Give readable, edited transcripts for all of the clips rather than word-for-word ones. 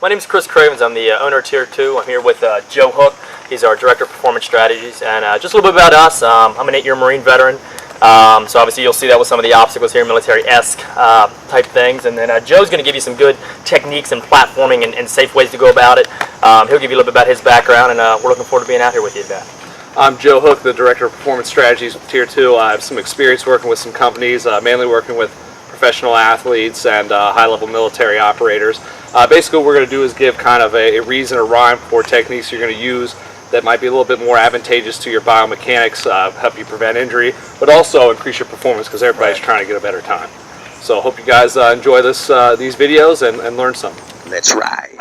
My name is Chris Cravens. I'm the owner of Tier 2. I'm here with Joe Hook. He's our Director of Performance Strategies. And just a little bit about us. I'm an 8-year Marine veteran. So obviously you'll see that with some of the obstacles here, military-esque type things. And then Joe's going to give you some good techniques and platforming and safe ways to go about it. He'll give you a little bit about his background, and we're looking forward to being out here with you today. I'm Joe Hook, the Director of Performance Strategies with Tier 2. I have some experience working with some companies, mainly working with professional athletes and high-level military operators. Basically what we're going to do is give kind of a reason or rhyme for techniques you're going to use that might be a little bit more advantageous to your biomechanics, help you prevent injury, but also increase your performance because everybody's trying to get a better time. So hope you guys enjoy these videos and learn something. Let's ride.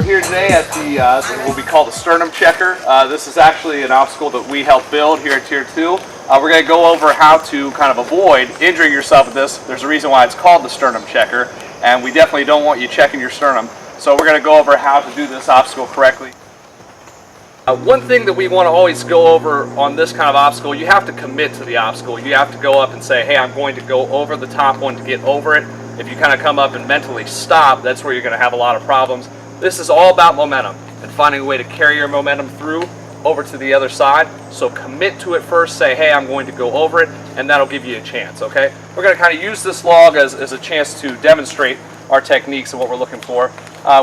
Here today at the what we call the Sternum checker. This is actually an obstacle that we helped build here at Tier 2. We're going to go over how to kind of avoid injuring yourself with this. There's a reason why it's called the Sternum checker, and we definitely don't want you checking your sternum. So we're going to go over how to do this obstacle correctly. One thing that we want to always go over on this kind of obstacle, you have to commit to the obstacle. You have to go up and say, hey, I'm going to go over the top one to get over it. If you kind of come up and mentally stop, that's where you're going to have a lot of problems. This is all about momentum and finding a way to carry your momentum through over to the other side. So commit to it first, say, hey, I'm going to go over it, and that'll give you a chance, okay? We're going to kind of use this log as a chance to demonstrate our techniques and what we're looking for.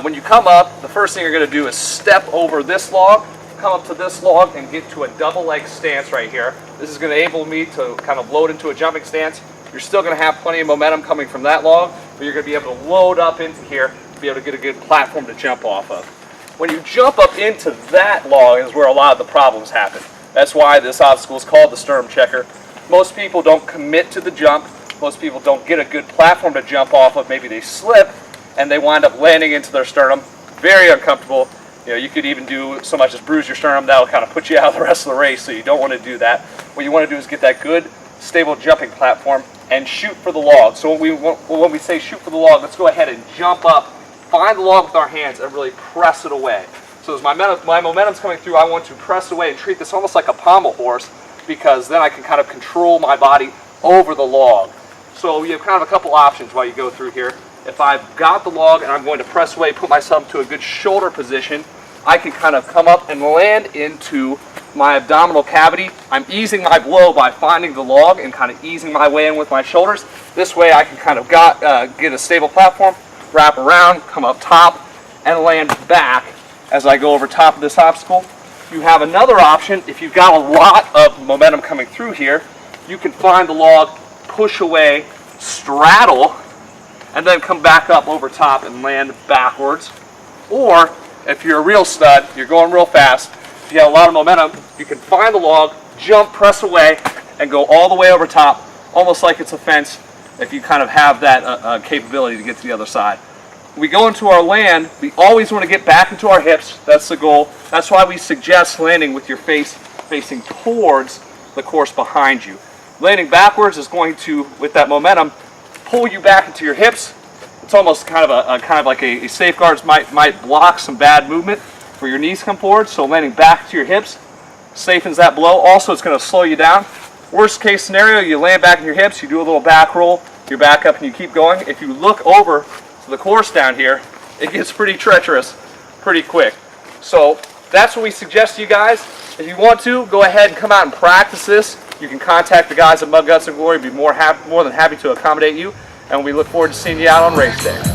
When you come up, the first thing you're going to do is step over this log, come up to this log, and get to a double leg stance right here. This is going to enable me to kind of load into a jumping stance. You're still going to have plenty of momentum coming from that log, but you're going to be able to load up into here, be able to get a good platform to jump off of. When you jump up into that log is where a lot of the problems happen. That's why this obstacle is called the Sternum checker. Most people don't commit to the jump. Most people don't get a good platform to jump off of. Maybe they slip and they wind up landing into their sternum. Very uncomfortable. You know, you could even do so much as bruise your sternum. That'll kind of put you out of the rest of the race, so you don't want to do that. What you want to do is get that good, stable jumping platform and shoot for the log. So when we say shoot for the log, let's go ahead and jump up, find the log with our hands, and really press it away. So as my momentum's coming through, I want to press away and treat this almost like a pommel horse, because then I can kind of control my body over the log. So you have kind of a couple options while you go through here. If I've got the log and I'm going to press away, put myself to a good shoulder position, I can kind of come up and land into my abdominal cavity. I'm easing my blow by finding the log and kind of easing my way in with my shoulders. This way I can kind of get a stable platform, wrap around, come up top, and land back as I go over top of this obstacle. You have another option. If you've got a lot of momentum coming through here, you can find the log, push away, straddle, and then come back up over top and land backwards. Or if you're a real stud, you're going real fast, if you have a lot of momentum, you can find the log, jump, press away, and go all the way over top, almost like it's a fence, if you kind of have that capability to get to the other side. We go into our land, we always want to get back into our hips. That's the goal. That's why we suggest landing with your face facing towards the course behind you. Landing backwards is going to, with that momentum, pull you back into your hips. It's almost kind of like a safeguards might block some bad movement where your knees come forward. So landing back to your hips safens that blow. Also, it's going to slow you down. Worst case scenario, you land back in your hips, you do a little back roll, you're back up and you keep going. If you look over to the course down here, it gets pretty treacherous pretty quick. So that's what we suggest to you guys. If you want to, go ahead and come out and practice this. You can contact the guys at Mud Guts and Glory. We'd be more than happy to accommodate you. And we look forward to seeing you out on race day.